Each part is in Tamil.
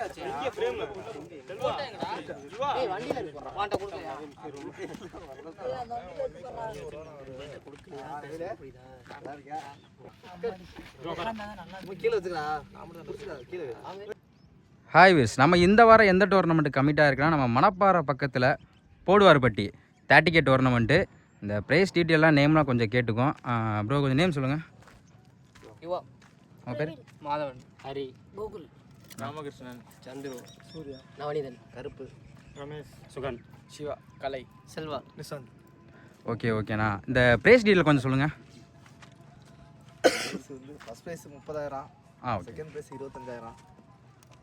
ஹாய் வீஸ், நம்ம இந்த வாரம் எந்த டோர்னமெண்ட்டு கமிட்டாக இருக்குன்னா நம்ம மணப்பாறை பக்கத்தில் போடுவார்பட்டி 30K டோர்னமெண்ட்டு. இந்த ப்ரைஸ் டீட்டெயிலாம் நேம்லாம் கொஞ்சம் கேட்டுக்கோம். ப்ரோ கொஞ்சம் நேம் சொல்லுங்கள். யுவா. உங்கள் பேர்? மாதவன், ஹரி, கோகுல், ராமகிருஷ்ணன், சந்துரு, சூர்யா, நவனிதன், கருப்பு, ரமேஷ், சுகன், சிவா, கலை, செல்வா, நிசாந்த். ஓகேண்ணா. இந்த ப்ரைஸ் டீட்டெயில் கொஞ்சம் சொல்லுங்கள். ப்ரைஸ் வந்து first prize 30,000, second prize 25,000,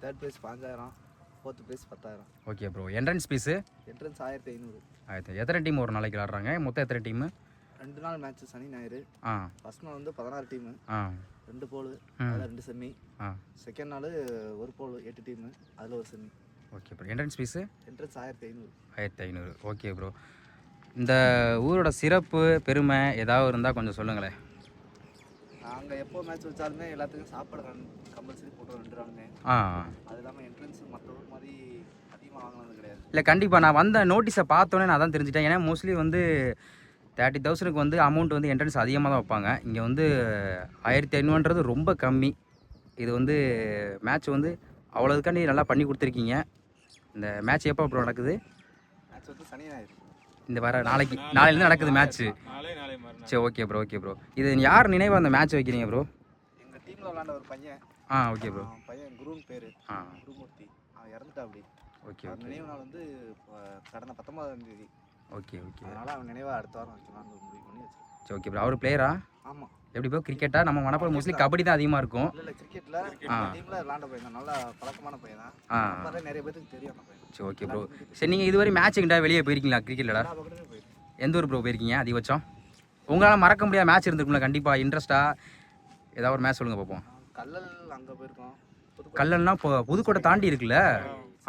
third prize 5,000, fourth price 10,000. Okay bro. Entrance fees? Entrance 1,500. எத்தனை டீம் ஒரு நாளைக்கு விளாட்றாங்க? மொத்தம் எத்தனை டீமு? 2 நாள் மேட்ச், சனி ஞாயிறு. ஃபர்ஸ்ட் நாள் வந்து 16 டீமு, 2 போல், அதில் 2 செமி. செகண்ட் நாள் 1 போல் 8 டீமு, அதில் 1 semi. Okay bro. Entrance fees? Entrance 1,500. 1,500. Okay bro. இந்த ஊரோட சிறப்பு பெருமை ஏதாவது இருந்தால் கொஞ்சம் சொல்லுங்களேன். நாங்கள் எப்போ மேட்ச் வச்சாலுமே எல்லாத்துக்கும் சாப்பாடு கம்பல்சரி போட்டுருவோம் 2 நாளுமே. அது இல்லாமல் என்ட்ரன்ஸ் மற்ற ஊர் மாதிரி அதிகமாக வாங்கினது கிடையாது. இல்லை கண்டிப்பாக நான் வந்த நோட்டீஸை பார்த்தோன்னே நான் தான் தெரிஞ்சுட்டேன். ஏன்னா மோஸ்ட்லி வந்து 30,000க்கு வந்து அமௌண்ட் வந்து என்ட்ரன்ஸ் அதிகமாக தான் வைப்பாங்க. இங்கே வந்து 1,500ன்றது ரொம்ப கம்மி. இது வந்து மேட்ச் வந்து அவ்வளோதுக்காண்டி நல்லா பண்ணி கொடுத்துருக்கீங்க. இந்த மேட்ச் எப்போ அப்புறம் நடக்குது? மேட்ச் வந்து சனி ஞாயிறு. இந்த வர நாளையிலேருந்து நடக்குது மேட்ச்சு. சரி, ஓகே ப்ரோ. இது யார் நினைவாக அந்த மேட்ச் வைக்கிறீங்க ப்ரோ? எங்கள் டீமில் விளாண்ட ஒரு பையன். Okay bro. பையன் குருன்னு பேர், குருமூர்த்தி. அவன் இறந்துட்டா அப்படி. ஓகே. நினைவு நாள் வந்து கடந்த 19ஆம் தேதி. ஓகே. அதனால் அவன் நினைவாக அடுத்த வாரம் வைக்கலாம்னு முடிவு பண்ணி வச்சிருக்கேன். சரி, ஓகே ப்ரோ. அவர் பிளேயரா? ஆமாம். எப்படி ப்ரோ? கிரிக்கெட்டா? நம்ம மணப்பாறை மோஸ்ட்லி கபடி தான் அதிகமாக இருக்கும். இல்லை கிரிக்கெட்டில் டீமில் விளாண்ட பையன் தான், நல்லா பழக்கமான பையன் தான். நிறைய பேருக்கு தெரியும் அந்த பையன். சரி, ஓகே ப்ரோ. சரி, நீங்கள் இதுவரை மேட்ச்சுக்கிட்ட வெளியே போயிருக்கீங்களா கிரிக்கெட்டில்? எந்த ஊர் ப்ரோ போயிருக்கீங்க அதிகபட்சம்? உங்களால் மறக்க முடியாத மேட்ச் இருந்திருக்கும்ல கண்டிப்பாக, இன்ட்ரெஸ்ட்டாக ஏதாவது ஒரு மேட்ச் சொல்லுங்கள் பார்ப்போம். கல்லல் அங்கே போயிருக்கோம். கல்லல்னா இப்போ புதுக்கோட்டை தாண்டி இருக்குல்ல,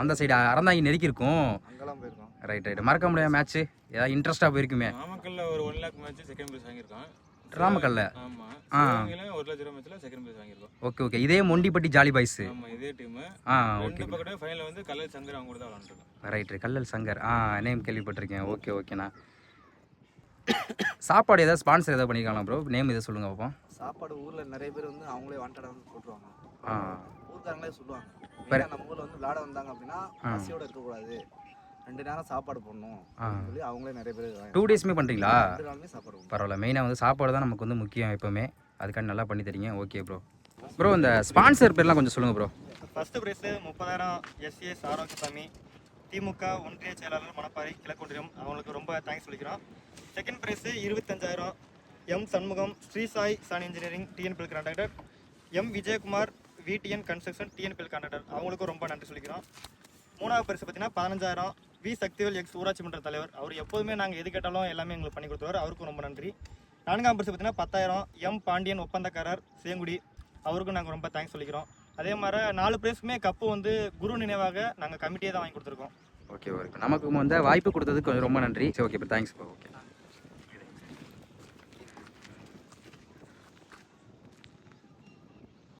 அந்த சைடு அறந்தாங்கி நெருக்கி இருக்கும். அங்கெல்லாம் போயிருக்கோம். ரைட். மறக்க முடியாத மேட்ச்சு ஏதாவது இன்ட்ரெஸ்ட்டாக போயிருக்குமே? நாமக்கல்ல ஒரு 1 லாக் மேட்ச் செகண்ட் பிரைஸ் வாங்கியிருக்கோம். ராமக்கல்ல? ஆமாம். 1 லட்ச ரூபா மேட்ச்சில் செகண்ட் பிரைஸ் வாங்கியிருக்கோம். ஓகே. இதே மொண்டிப்பட்டி ஜாலி பாய்ஸ்? ஆமாம், இதே டீமு. ஓகே. பக்கத்தில் ஃபைனல் வந்து கல்லல் சங்கர் அவங்க கூட தான் விளாண்டுருக்கோம். ரைட். கல்லல் சங்கர் நேம் கேள்விப்பட்டிருக்கேன். ஓகேண்ணா. சாப்பாடு ஏதாவது ஸ்பான்சர் ஏதாவது பண்ணியிருக்காங்களா ப்ரோ? நேம் எதாவது சொல்லுங்கள் பார்ப்போம். சாப்பாடு ஊரில் நிறைய பேர் வந்து அவங்களே வாண்டடாக வந்து போட்டுருவாங்க. ஊருக்காரங்களே சொல்லுவாங்க, நம்ம ஊரில் வந்து விளாட வந்தாங்க அப்படின்னா பசியோடு இருக்கக்கூடாது, 2 நேரம் சாப்பாடு போடணும் சொல்லி அவங்களே நிறைய பேர் 2 டேஸுமே பண்ணுறீங்களா? 2 நாளுமே சாப்பாடு. பரவாயில்ல. மெயினாக வந்து சாப்பாடு தான் நமக்கு வந்து முக்கியம் எப்போவுமே. அதுக்காண்டி நல்லா பண்ணி தரீங்க. Okay bro. இந்த ஸ்பான்சர் பேர்லாம் கொஞ்சம் சொல்லுங்கள் ப்ரோ. First prize 30,000 SS Arokiasamy, DMK ஒன்றிய செயலாளர் மணப்பாறை கிழக்கொன்றியம், அவங்களுக்கு ரொம்ப தேங்க்ஸ் சொல்லிக்கிறோம். Second prize 25,000 M Shanmugam, Sri Sai San engineering TNPL contractor, M Vijayakumar VTN construction TNPL contractor, அவங்களுக்கும் ரொம்ப நன்றி சொல்லிக்கிறோம். மூணாவது பரிசு பார்த்தீங்கன்னா 15,000 வி சக்திவேல் எக்ஸ் ஊராட்சி மன்ற தலைவர், அவர் எப்போதுமே நாங்கள் எது கேட்டாலும் எல்லாமே எங்களுக்கு பண்ணி கொடுத்துருவார், அவருக்கும் ரொம்ப நன்றி. 4ஆம் பரிசு பார்த்தீங்கன்னா 10,000 எம் பாண்டியன் ஒப்பந்தக்காரர் சேங்குடி, அவருக்கும் நாங்கள் ரொம்ப தேங்க்ஸ் சொல்லிக்கிறோம். அதே மாதிரி 4 பிரைஸுக்குமே கப்பு வந்து குரு நினைவாக நாங்கள் கமிட்டியே தான் வாங்கி கொடுத்துருக்கோம். ஓகே. நமக்கு வந்து வாய்ப்பு கொடுத்ததுக்கு ரொம்ப நன்றி. சரி, okay bro. Thanks bro. Okay.